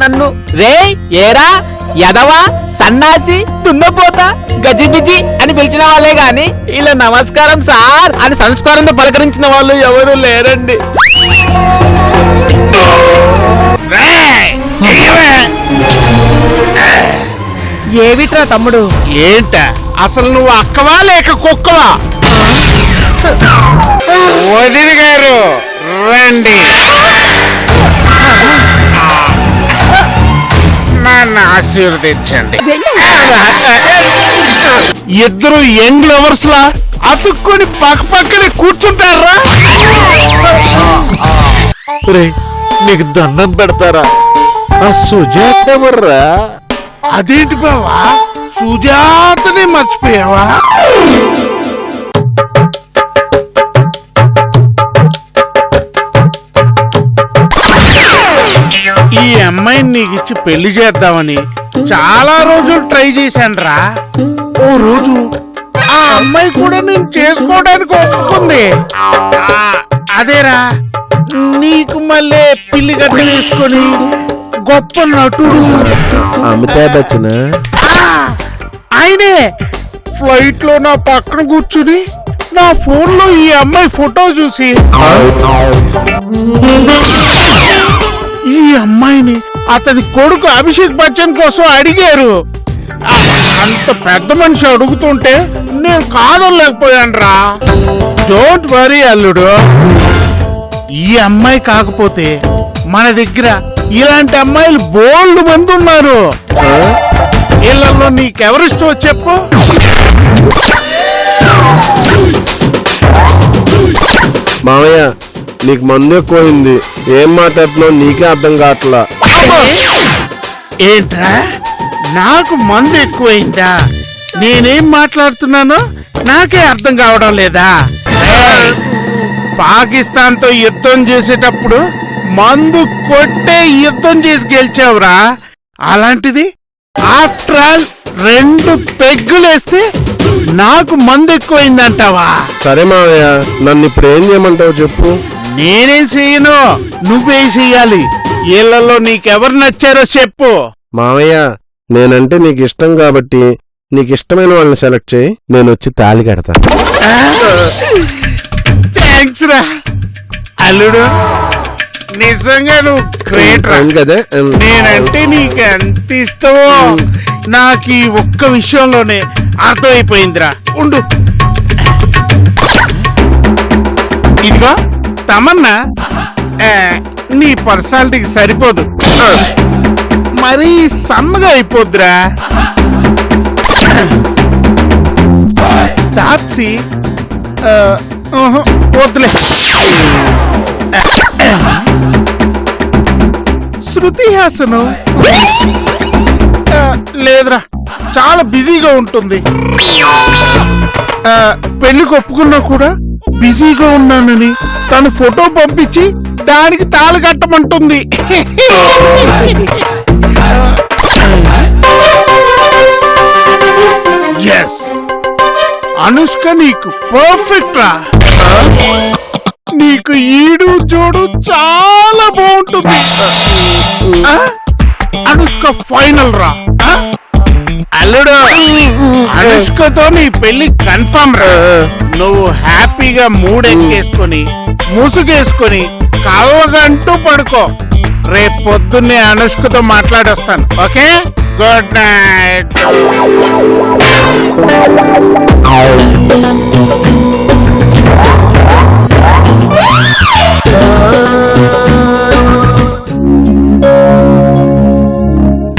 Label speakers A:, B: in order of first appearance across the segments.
A: నన్ను రే ఏరా యదవా సన్నాసి దున్నపోతా గజిబిజి అని పిలిచిన వాళ్ళే గాని ఇలా నమస్కారం సార్ అని సంస్కారంతో పలకరించిన వాళ్ళు ఎవరు లేరండి.
B: ఏమిట్రా తమ్ముడు?
C: ఏంట అసలు నువ్వు అక్కవా లేక కుక్కవా? వదిన గారు రండి, నన్ను ఆశీర్వదించండి. ఇద్దరు యంగ్ లవర్స్ లా అతుక్కొని పక్కనే కూర్చుంటారా? నీకు దండం పెడతారా? ఆ సుజాత ఎవర్రా? అదేంటి బావా, సుజాతనే మర్చిపోయావా? ఈ అమ్మాయిని నీకు ఇచ్చి పెళ్లి చేద్దామని చాలా రోజులు ట్రై చేశానురా. ఓ రోజు ఆ అమ్మాయి కూడా నేను చేసుకోవడానికి ఒప్పుకుంది. అదేరా, నీకు మళ్ళీ పిల్లి గడ్డ వేసుకొని గొప్ప నటుడు
D: అమితాబ్ బచ్చన్
C: ఆయనే ఫ్లైట్ లో నా పక్కన కూర్చుని నా ఫోన్ లో ఈ అమ్మాయి ఫోటో చూసి ఈ అమ్మాయిని అతని కొడుకు అభిషేక్ బచ్చన్ కోసం అడిగారు. అంత పెద్ద మనిషి అడుగుతుంటే నేను కాదనలేకపోయాను రా. డోంట్ వరీ అల్లుడు, ఈ అమ్మాయి కాకపోతే మన దగ్గర ఇలాంటి అమ్మాయిలు బోల్డ్ మంది ఉన్నారు. ఇళ్లలో నీకెవరిష్టో చెప్పు.
D: మావయ్య నీకు మందు ఎక్కువైంది, ఏం మాట్లాడుతున్నావు నీకే అర్థం కావట్లా.
C: ఏంట్రా, నాకు మందు ఎక్కువైందా? నేనేం మాట్లాడుతున్నానో నాకే అర్థం కావడం లేదా? పాకిస్తాన్ తో యుద్ధం చేసేటప్పుడు మందు కొట్టే యుద్ధం చేసి గెలిచావురా. అలాంటిది ఆఫ్టర్ ఆల్ 2 పెగ్గులేస్తే నాకు మందు ఎక్కువైందంటావా?
D: సరే మావయ్య, నన్ను ఇప్పుడు ఏం చేయమంటావు చెప్పు.
C: నేనేం చెయ్యను, నువ్వే చెయ్యాలి. ఇళ్లలో నీకెవరు నచ్చారో చెప్పు.
D: మావయ్య, నేనంటే నీకు ఇష్టం కాబట్టి నీకు ఇష్టమైన వాళ్ళని సెలెక్ట్ చేయి, నేను వచ్చి తాళి కడతాను.
C: థ్యాంక్స్ రా అల్లుడు, నిజంగా నువ్వు గ్రేట్ రా. నేనంటే నీకు ఎంత ఇష్టమో నాకు ఈ ఒక్క విషయంలోనే అర్థమైపోయిందిరా. ఉండు, ఇదిగో తమన్నా, నీ పర్సనాలిటీకి సరిపోదు, మరీ సన్నగా అయిపోద్దురా. తాప్సి వద్దులే. శృతి హాసను లేదురా, చాలా బిజీగా ఉంటుంది. పెళ్లికి ఒప్పుకున్నా కూడా బిజీగా ఉన్నానని తను ఫోటో పంపించి దానికి తాళి కట్టమంటుంది. ఎస్, అనుష్క నీకు పర్ఫెక్ట్ రా. నీకు ఈడు జోడు చాలా బాగుంటుంది. అనుష్క ఫైనల్ రా. అల్లుడు, అనుష్కతో నీ పెళ్లి కన్ఫర్మ్ రా. నువ్వు హ్యాపీగా మూడెక్కేసుకొని ముసుగేసుకొని కలవగంటూ పడుకో. రేపు పొద్దున్నే అనుష్కతో మాట్లాడొస్తాను. Okay, good night.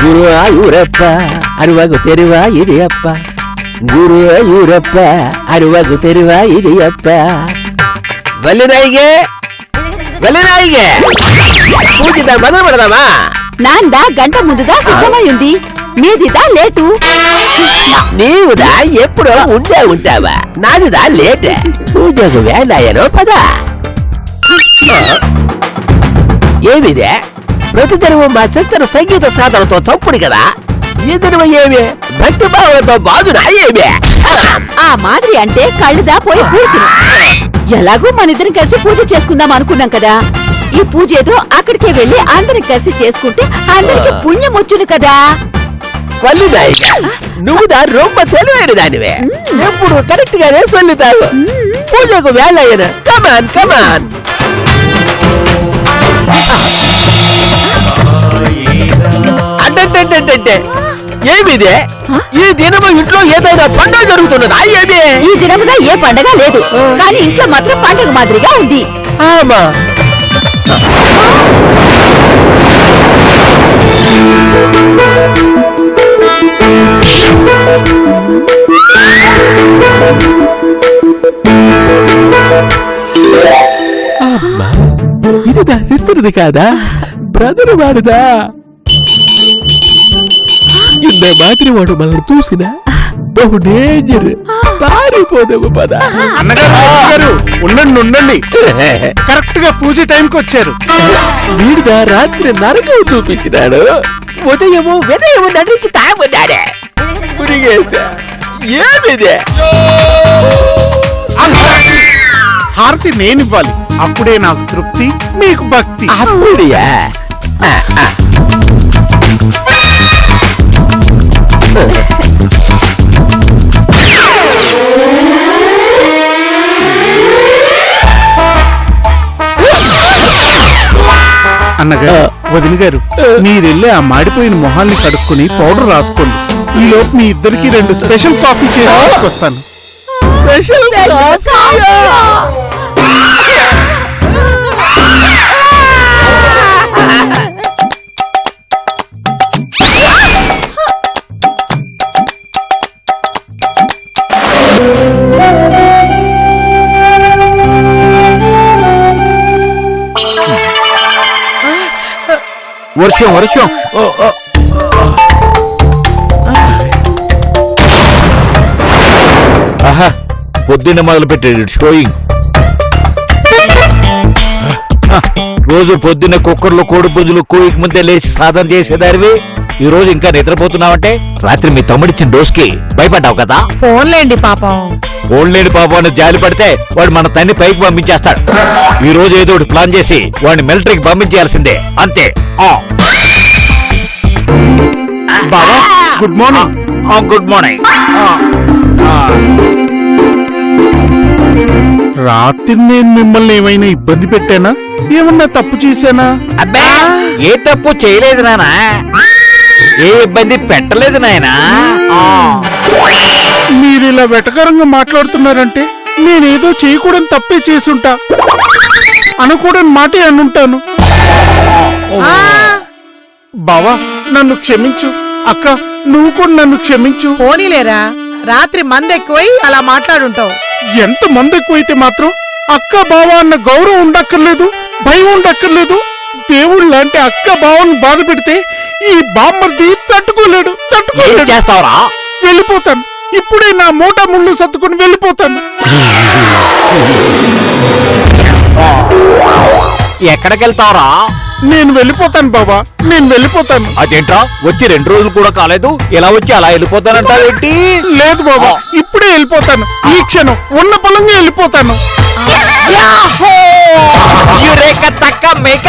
E: ಗುರುವಾಯೂರಪ್ಪ ಅರುವಾಗುತ್ತಿರುವ ಇದೆಯಪ್ಪ, ಗುರುವಾಯೂರಪ್ಪ ಅರುವಾಗುತ್ತಿರುವ ಇದೆಯಪ್ಪ. ಬಲ್ಲಿನಾಯಿಗೆ పూజిత మొదలు పెడదామా?
B: నాందా గంట ముందుగా సిద్ధమై ఉంది, మీదిదా లేటు.
E: నీవుదా ఎప్పుడో ఉండే ఉంటావా, నాదిదా లేట్. పూజకు వేళాయనో పదా. ఏమిదే ప్రతిదినము మా సిస్టర్ సంగీత సాధనతో చప్పుడు కదా, ఈ దినము ఏమి భక్తి భావంతో బాధునా ఏమి?
B: ఆ మాదిరి అంటే కళ్ళుదా పోయి పూసిన. ఎలాగూ మనిద్దరం కలిసి పూజ చేసుకుందాం అనుకున్నాం కదా, ఈ పూజ ఏదో అక్కడికే వెళ్ళి అందరం కలిసి చేసుకుంటే అందరికి పుణ్యం వచ్చును కదా.
E: వల్లి నాయక నువ్వుదా రొమ్మ తెలివైన దానివే. ఎప్పుడు కరెక్ట్ గానే సొల్లుతావు. పూజకు వేళ అయినా కమాన్ కమాన్. అంటే ఏమిదే? ఈ దినము ఇంట్లో ఏదైనా పండుగ జరుగుతున్నదా? ఏమి
B: ఈ దినముగా ఏ పండగ లేదు, కానీ ఇంట్లో మాత్రం పండగ మాదిరిగా ఉంది.
E: ఆమా అమ్మా ఇది నా సిస్టర్ది కాదా? బ్రదర్ వాడుదా? ఇంత మాత్రం వాడు మనల్ని చూసినా బహు డేంజర్. పారిపోదాము పద.
C: అన్నగారు ఉండండి ఉండండి, కరెక్ట్ గా పూజ టైంకి వచ్చారు.
E: వీడుదా రాత్రి నరకం చూపించినాడు. ఉదయము వినయము నడిచి తాగున్నాడే. మురిగేశా ఏమిదే?
C: హారతి నేనివ్వాలి, అప్పుడే నాకు తృప్తి, మీకు భక్తి.
E: అప్పుడియా?
C: అన్నగారు, వదిన గారు, మీరెళ్ళి ఆ మాడిపోయిన మొహాల్ని కడుక్కుని పౌడర్ రాసుకోండి. ఈ లోపు మీ ఇద్దరికి 2 స్పెషల్ కాఫీ చేసి తీసుకొస్తాను.
E: స్పెషల్
F: వర్షం వర్షం. ఆహా పొద్దున్న మొదలు పెట్టాడు షోయింగ్. రోజు పొద్దున్న కుక్కర్లు కోడి పుంజులు కోయికి ముందే లేచి సాధన చేసేదారివి ఈ రోజు ఇంకా నిద్రపోతున్నావంటే రాత్రి మీ తమ్ముడిచ్చిన డోస్కి భయపడ్డావు కదా.
G: ఫోన్లేండి పాపం.
F: ఓన్లేని పాపాన్ని జాలి పడితే వాడు మన తన్ని పైకి పంపించేస్తాడు. ఈ రోజు ఏదో ఒకటి ప్లాన్ చేసి వాడిని మిలిటరీకి పంపించేయాల్సిందే, అంతే.
C: బావా గుడ్ మార్నింగ్.
F: Good morning.
C: రాత్రి నేను మిమ్మల్ని ఏమైనా ఇబ్బంది పెట్టానా? ఏమన్నా తప్పు చేశానా?
F: అబ్బే ఏ తప్పు చేయలేదు నానా, ఏ ఇబ్బంది పెట్టలేదు నాయనా.
C: మీరిలా వెటకరంగా మాట్లాడుతున్నారంటే నేనేదో చేయకూడని తప్పే చేసుంటా, అనకూడని మాటే అనుంటాను. బావా నన్ను క్షమించు. అక్క నువ్వు కూడా నన్ను క్షమించు.
G: పోనీలేరా, రాత్రి మందెక్కువై అలా మాట్లాడుంటావు.
C: ఎంత మంది ఎక్కువైతే మాత్రం అక్క బావ అన్న గౌరవం ఉండక్కర్లేదు, భయం ఉండక్కర్లేదు. దేవుడు లాంటి అక్క బావను బాధ పెడితే ఈ బామ్మర్ది తట్టుకోలేడు.
F: ఏం చేస్తావురా?
C: వెళ్ళిపోతాను, ఇప్పుడే నా మూట ముళ్ళు సర్దుకుని వెళ్ళిపోతాను.
F: ఎక్కడికి వెళ్తావురా?
C: నేను వెళ్ళిపోతాను బాబా, నేను వెళ్ళిపోతాను.
F: అదేంట్రా వచ్చి 2 రోజులు కూడా కాలేదు, ఇలా వచ్చి అలా వెళ్ళిపోతానంటావేంటి?
C: లేదు బాబా, ఇప్పుడే వెళ్ళిపోతాను. ఈ క్షణం ఉన్న పొలంగా వెళ్ళిపోతాను.
F: యురేక తక్క మేక,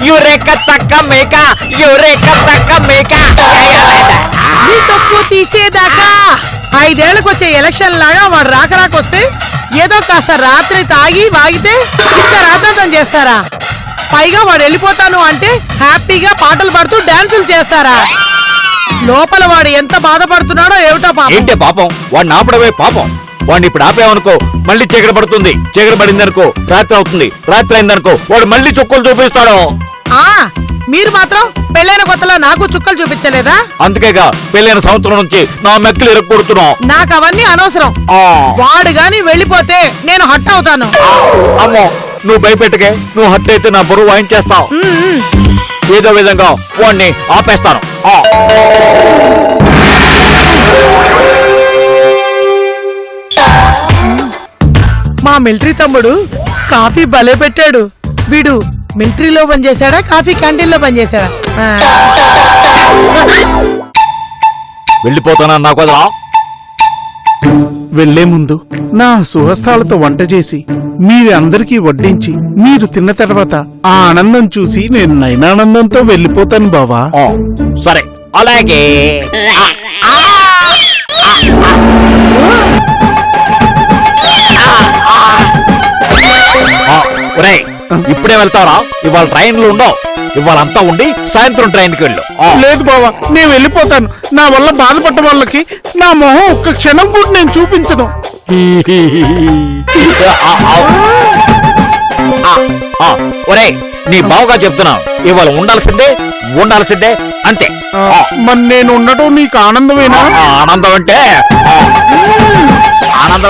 F: యురేక తక్క మేక, యురేక తక్క మేక.
G: నీ తప్పు తీసేదాకా 5 ఏళ్లకొచ్చే ఎలక్షన్ లాగా వాడు రాకరాకొస్తే ఏదో కాస్త రాత్రి తాగి వాగితే ఇంకా రాద్దాంతం చేస్తారా? పైగా వాడు వెళ్ళిపోతాను అంటే హ్యాపీగా పాటలు పాడుతూ డాన్సులు చేస్తారా? లోపల వాడు ఎంత బాధపడుతున్నాడో ఏమిటో పాపం.
F: ఏంటే పాపం? వాడిని ఆపడమే పాపం. వాడిని ఇప్పుడు ఆపేవనుకో మళ్ళీ చీకటి పడుతుంది, చీకటి పడిందనుకో రాత్రి అవుతుంది, రాత్రి అయిందనుకో వాడు మళ్ళీ చుక్కలు చూపిస్తాడు.
G: ఆ మీరు మాత్రం పెళ్ళైన కొత్తలో నాకు చుక్కలు చూపించలేదా?
F: అందుకేగా పెళ్ళైన సంవత్సరం నుంచి నా మెక్కలు ఇరక్కొడుతున్నావు.
G: నాకు అవన్నీ అనవసరం. వాడు గాని వెళ్ళిపోతే నేను హట్ అవుతాను.
F: అమ్మో నువ్వు భయపెట్టకే, నువ్వు హట్ అయితే నా బరువు వాయించేస్తావు. ఏదో విధంగా వాడిని ఆపేస్తాను.
G: మా మిలిటరీ తమ్ముడు కాఫీ భలే పెట్టాడు. వీడు మిలిటరీలో పనిచేశాడా, కాఫీ క్యాంటీన్ లో పనిచేశాడా?
F: వెళ్ళిపోతానన్నా కుదరా?
C: వెళ్లే ముందు నా సుహస్తాలతో వంట చేసి మీరందరికీ వడ్డించి మీరు తిన్న తర్వాత ఆ ఆనందం చూసి నేను నయనానందంతో వెళ్ళిపోతాను బావా.
F: ఆ, సరే అలాగే. ఒరేయ్, ఇప్పుడే వెళ్తారా? ఇవాళ ట్రైన్లు ఉండవు. ఇవాళ అంతా ఉండి సాయంత్రం ట్రైన్కి వెళ్ళు.
C: లేదు బావా, నేను వెళ్ళిపోతాను. నా వల్ల బాధపడ్డ వాళ్ళకి నా మొహం ఒక్క క్షణం కూడా నేను చూపించను.
F: ఒరేయ్, నీ బావగా చెప్తున్నావు, ఇవాళ ఉండాల్సిందే ఉండాల్సిందే అంతే.
C: మరి నేను ఉండటం నీకు ఆనందమేనా?
F: ఆనందం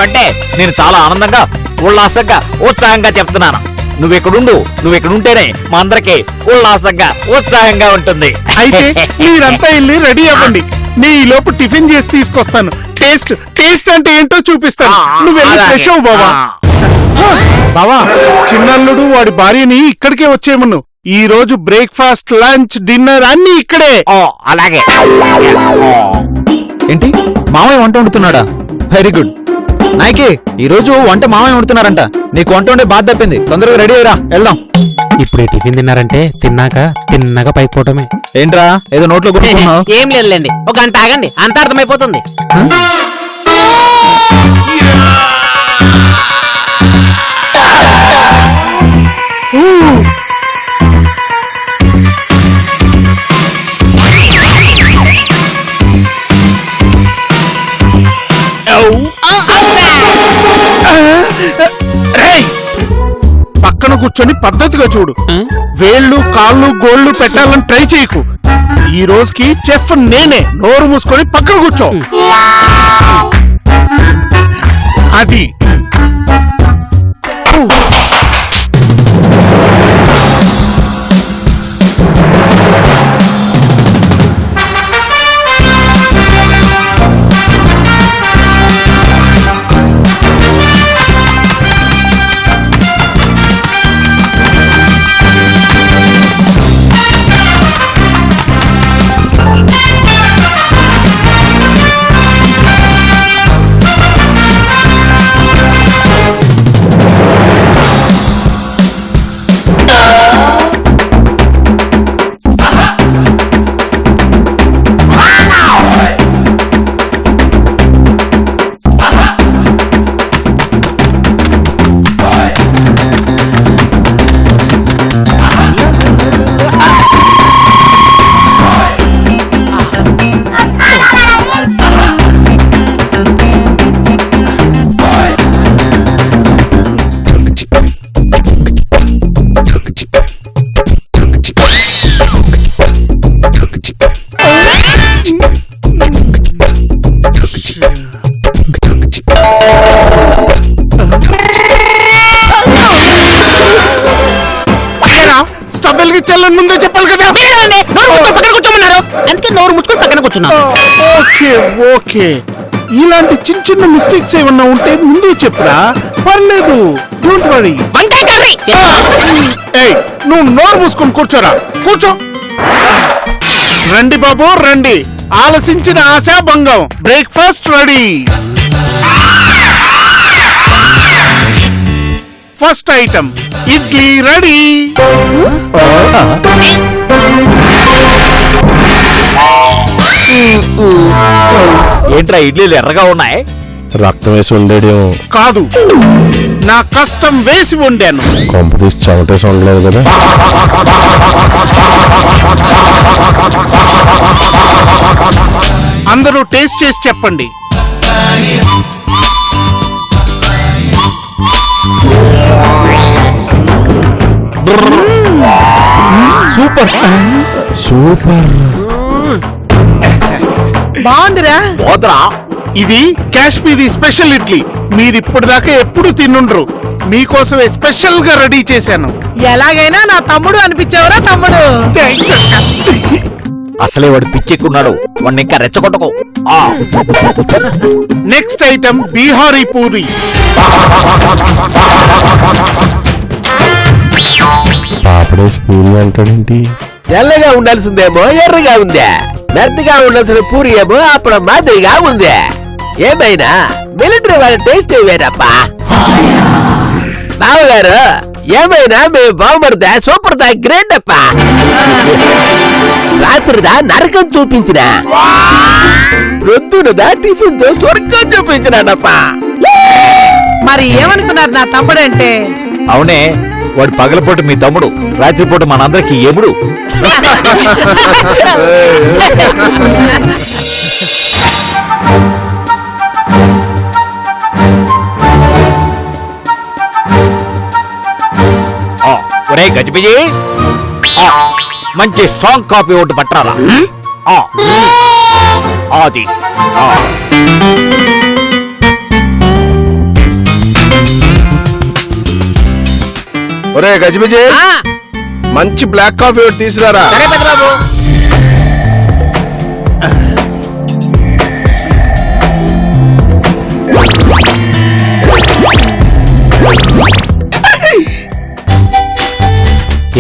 F: అంటే నేను చాలా ఆనందంగా ఉల్లాసంగా ఉత్సాహంగా చెప్తున్నాను. నువ్వెక్కడుంటేనే మా అందరికి ఉల్లాసంగా ఉత్సాహంగా ఉంటుంది.
C: అయితే మీరంతా వెళ్ళి రెడీ అవ్వండి. నీ ఈ లోపు టిఫిన్ చేసి తీసుకొస్తాను. టేస్ట్ టేస్ట్ అంటే ఏంటో చూపిస్తాను. నువ్వు వెళ్ళి ఫ్రెష్ అవ్వు బావా. బావా, చిన్నల్లుడు వాడి భార్యని ఇక్కడికే వచ్చేయమను. ఈ రోజు బ్రేక్ఫాస్ట్, లంచ్, డిన్నర్ అన్ని ఇక్కడే.
F: అలాగే.
A: ఏంటి మామయ్య వంట వండుతున్నాడా? Very good. నాయకి ఈ రోజు వంట మామయ్య వండుతున్నారంట. నీకు వంట వండే బాధ తప్పింది. తొందరగా రెడీ అయ్యరా, వెళ్దాం.
H: ఇప్పుడు టిఫిన్ తిన్నారంటే తిన్నాక తిన్నగా పైకి పోవటమే.
A: ఏంట్రా ఏదో నోట్లో గుర్తున్నావు?
E: ఏం లేదులేండి, ఒక గంట ఆగండి, అంత అర్థమైపోతుంది.
C: పక్కన కూర్చొని పద్ధతిగా చూడు. వేళ్ళు కాళ్ళు గోళ్ళు పెట్టాలని ట్రై చేయకు. ఈ రోజుకి చెఫ్ నేనే. నోరు మూసుకొని పక్కన కూర్చో. అది స్టవ్ వెలిగించాలని ముందే చెప్పాలి కదా.
E: అందుకే నోరు ముచ్చుకొని పక్కన కూర్చున్నాను.
C: ఓకే ఓకే, ఇలాంటి చిన్న చిన్న మిస్టేక్స్ ఏమన్నా ఉంటే ముందే చెప్పురా, పర్లేదు. Don't worry. ఏయ్, నువ్వు నోరు మూసుకొని కూర్చోరా, కూర్చో. రండి బాబు రండి, ఆలసించిన ఆశాభంగం. Breakfast ready. First item idli ready.
F: ఏంట్రా ఇడ్లీలు ఎర్రగా ఉన్నాయి?
D: రక్తం వేసి ఉండేదేమో.
C: కాదు, నా కష్టం వేసి వండాను.
D: కొంప తీసి చెమటేసి ఉండలేదు కదా.
C: అందరూ టేస్ట్ చేసి చెప్పండి.
A: Super
D: super.
G: బాగుందిరా.
F: పోతరా
C: ఇది కాశ్మీరీ స్పెషల్ ఇడ్లీ. మీరిప్పటిదాకా ఎప్పుడు తిన్నుండ్రు. మీకోసమే స్పెషల్ గా రెడీ చేశాను.
G: ఎలాగైనా నా తమ్ముడు అనిపించావురా తమ్ముడు.
F: అసలే వాడు పిచ్చెక్కున్నాడు, వాడిని ఇంకా రెచ్చగొట్టకు.
C: Next item Bihari puri.
D: పాపడేసి పూరి అంటాడేంటి?
E: తెల్లగా ఉండాల్సిందేమో ఎర్రగా ఉందే, మెత్తగా ఉండాల్సిన పూరి ఏమో అప్పుడు మాదిరిగా ఉందే. ఏమైనా మిలిటరీ వాళ్ళ టేస్ట్ వేరప్పా. బావగారు ఏమైనా మీ బావమరిదా సూపర్ దా గ్రేట్ అప్ప. రాత్రిదా నరకం చూపించిన, రొద్దునదా టిఫిన్ తో స్వర్గం చూపించినాడప్ప.
G: మరి ఏమనుకున్నారు నా తమ్ముడంటే?
F: అవునే, వాడు పగలపూట మీ తమ్ముడు, రాత్రిపూట మనందరికి ఎముడు. ఒరే గజిబిజి, మంచి స్ట్రాంగ్ కాఫీ ఒకటి పట్టారా? అది
D: ఒరే గజిబిజి, మంచి బ్లాక్ కాఫీ ఒకటి తీసుకురారా.
A: సరే పెద్దబాబు.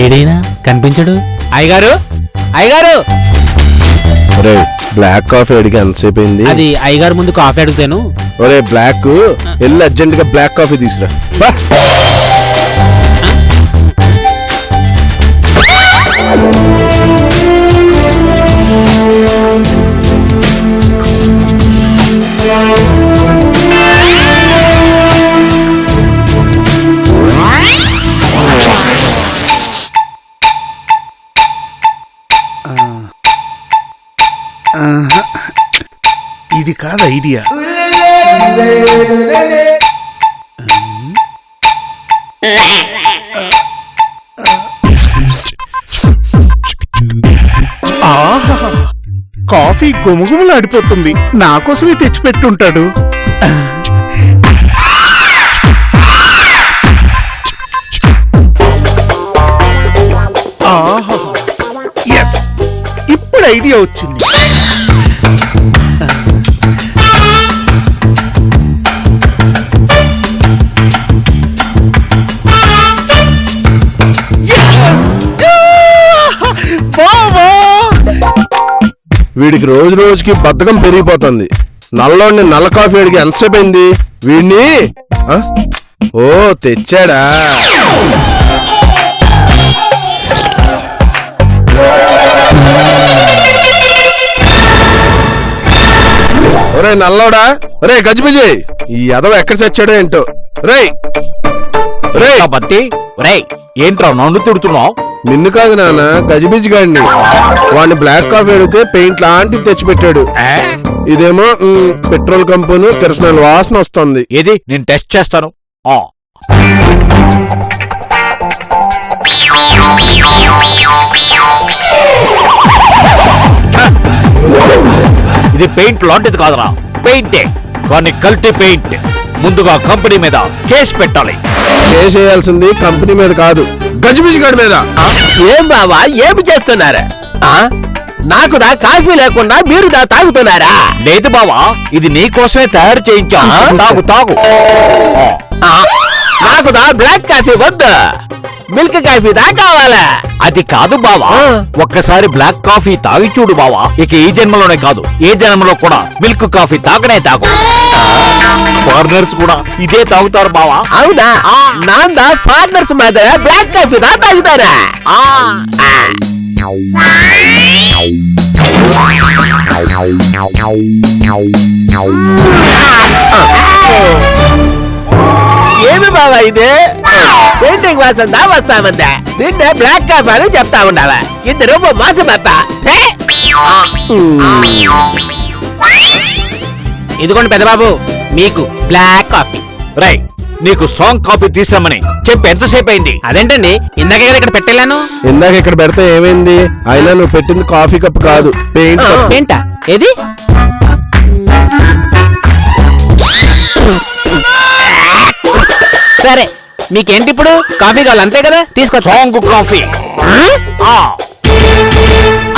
H: ఏడైనా కనిపించడు.
A: అయ్యగారు, అయ్యగారు,
D: ఒరే బ్లాక్ కాఫీ అడిగి ఎంతసేపు అయింది?
H: అది అయ్యగారు ముందు కాఫీ అడుగుతాను.
D: ఒరే బ్లాక్, వెళ్ళి అర్జెంట్ గా బ్లాక్ కాఫీ తీసురా. బా.
C: ఇది కాదు ఐడియా. ఆహా, కాఫీ గుమగుమలాడిపోతుంది. నా కోసమే తెచ్చిపెట్టుంటాడు. ఆహా, ఎస్, ఇప్పుడు ఐడియా వచ్చింది.
D: వీడికి రోజు రోజుకి బద్ధకం పెరిగిపోతుంది. నల్లోని నల్ల కాఫీ అడిగి ఎంతసేపు అయింది? వీడిని ఓ తెచ్చాడా? ఒరే నల్లోడా, ఒరే గజిబిజి, ఈ ఎదవ ఎక్కడ చచ్చాడో ఏంటో. రేయ్ రే
F: బత్తి, ఒరేయ్ ఏంట్రా నన్ను తిడుతున్నావు?
D: నిన్ను కాదు నాన్న, గజిబిజి గాడిని. వాడిని బ్లాక్ కాఫీ అడిగితే పెయింట్ లాంటిది తెచ్చిపెట్టాడు. ఇదేమో పెట్రోల్ కంపెనీ కిరసనాయిల్ వాసన వస్తుంది.
F: ఏది నేను టెస్ట్ చేస్తాను. ఇది పెయింట్ లాంటిది కాదురా, పెయింటే కానీ కల్తీ పెయింట్. ముందుగా కంపెనీ మీద కేసు పెట్టాలి.
D: కేసు వేయాల్సింది కంపెనీ మీద కాదు, గజిబిజి గాడి మీద.
E: ఏం బావా ఏమి చేస్తున్నారు? నాకు దా కాఫీ లేకుండా మీరు దా తాగుతున్నారా?
F: లేదు బావా, ఇది నీ కోసమే తయారు చేయించా. తాగు తాగు.
E: నాకు దా బ్లాక్ కాఫీ వద్దు, మిల్క్ కాఫీ దా కావాలా?
F: అది కాదు బావా, ఒక్కసారి బ్లాక్ కాఫీ తాగి చూడు బావా. ఇక ఈ జన్మలోనే కాదు, ఏ జన్మలో కూడా మిల్క్ కాఫీ తాగనే తాగు. ఫారినర్స్ కూడా ఇదే తాగుతారు బావా.
E: అవునా? నాందా ఫారినర్స్ మీద బ్లాక్ కాఫీ దా తాగుతారా? ఏమి బావా ఇది? పెయింటింగ్ వాసన దా వస్తామందా? నిన్నే బ్లాక్ కాఫీ అని చెప్తా ఉండవా? ఇద్దరు మోసం అబ్బా.
A: ఇదిగోండి పెద్దబాబు, మీకు బ్లాక్ కాఫీ.
F: రై, నీకు స్ట్రాంగ్ కాఫీ తీసుకురమ్మని చెప్పి ఎంతసేపు అయింది?
A: అదేంటండి, ఇందాకే కదా ఇక్కడ పెట్టెళ్ళాను.
D: ఇందాక ఇక్కడ పెడితే ఏమైంది? అయినా నువ్వు పెట్టింది కాఫీ కప్ కాదు, పెయింట్ కప్.
A: ఏంటా ఏది? సరే, మీకేంటి ఇప్పుడు? కాఫీ కావాలి అంతే కదా, తీసుకో.
F: Strong coffee.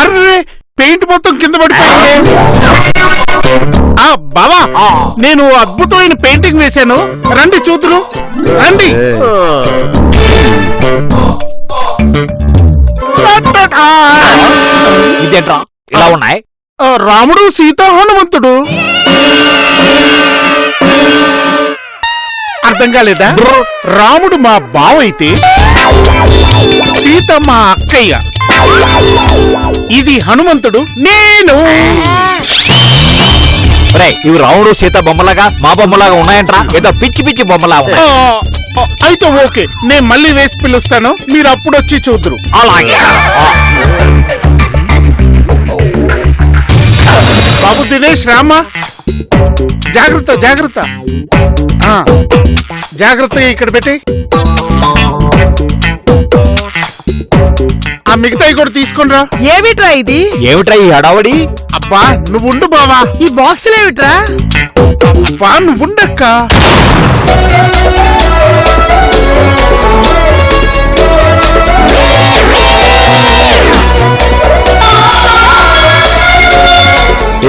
C: అర్రే, పెయింట్ మొత్తం కింద పడిపోయింది. బావా, నేను అద్భుతమైన పెయింటింగ్ వేశాను, రండి చూతురు, రండి.
F: ఇదేంట్రా ఇలా ఉన్నాయి?
C: రాముడు, సీత, హనుమంతుడు. అర్థం కాలేదా? రాముడు మా బావ అయితే సీత మా అక్కయ్య, ఇది హనుమంతుడు నేను.
F: రేయ్, ఇవి రాముడు సీత బొమ్మలాగా మా బొమ్మలాగా ఉన్నాయంట్రా, ఏదో పిచ్చి పిచ్చి బొమ్మలా ఉన్నాయి.
C: అయితే ఓకే, నేను మళ్ళీ వేసి పిలుస్తాను, మీరు అప్పుడు వచ్చి చూద్దరు.
F: అలాగే.
C: బాబు దినేష్ రామా, జాగ్రత్త జాగ్రత్త. జాగ్రత్తగా ఇక్కడ పెట్టి ఆ మిగతాయి కూడా తీసుకుని రా.
G: ఏమిట్రా ఇది?
F: ఏమిట్రా ఈ హడావడి?
C: అబ్బా నువ్వుండు బావా.
G: ఈ బాక్సులు ఏమిట్రా?
C: అబ్బా నువ్వుండక్క.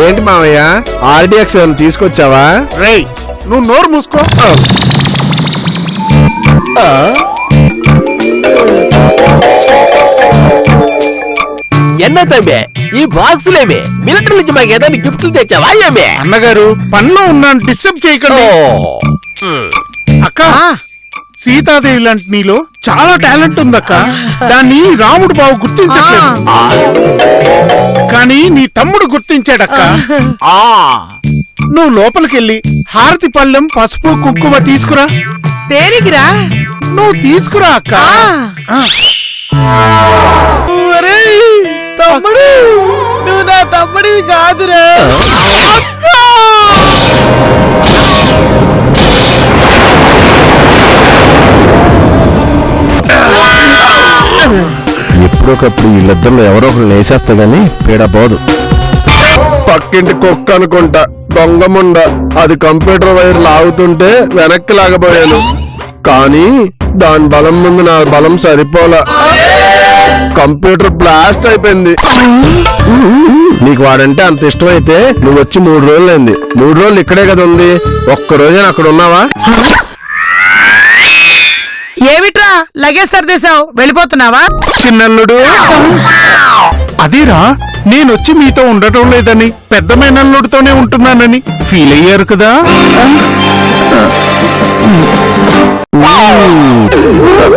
D: ఏంటి మావయ్య, ఆర్డిఎక్స్ తీసుకొచ్చావా?
C: రేయ్ నువ్వు నోరు మూసుకో.
E: ఎన్న తమ్మే, ఈ బాక్సులేమే మిలిటరీ నుంచి మాకు ఏదైనా గిఫ్ట్లు తెచ్చావా? ఏమే
C: అన్నగారు పనిలో ఉన్నాను, డిస్టర్బ్ చేయకండి. అక్క, సీతాదేవి లాంటి నీలో చాలా టాలెంట్ ఉందక్క. దాన్ని రాముడు బావు గుర్తించట్లేదు, కానీ నీ తమ్ముడు గుర్తించాడక్క. నువ్వు లోపలికెళ్ళి హారతి పళ్ళెం, పసుపు, కుంకుమ తీసుకురా.
G: దేనికిరా?
C: నువ్వు తీసుకురా అక్క.
G: తమ్ముడు, నువ్వు నా తమ్ముడివి కాదురా.
D: ఎప్పుడొకప్పుడు వీళ్ళిద్దరిలో ఎవరో ఒకరు వేసేస్తా గానీ పీడ పోదు. పక్కింటి కుక్క అనుకుంటా, దొంగముండ. అది కంప్యూటర్ వైర్ లాగుతుంటే వెనక్కి లాగబోయాను, కానీ దాని బలం ముందు నా బలం సరిపోలా. కంప్యూటర్ బ్లాస్ట్ అయిపోయింది. నీకు వాడంటే అంత ఇష్టమైతే నువ్వు వచ్చి 3 రోజులైంది. 3 రోజులు ఇక్కడే కదా ఉంది, ఒక్క రోజైనా అక్కడ ఉన్నావా?
G: ఏమిట్రా లగేజ్ సర్దేశావు, వెళ్ళిపోతున్నావా?
C: చిన్నల్లుడు, అదేరా నేనొచ్చి మీతో ఉండటం లేదని, పెద్ద మేనల్లుడితోనే ఉంటున్నానని ఫీల్ అయ్యారు కదా.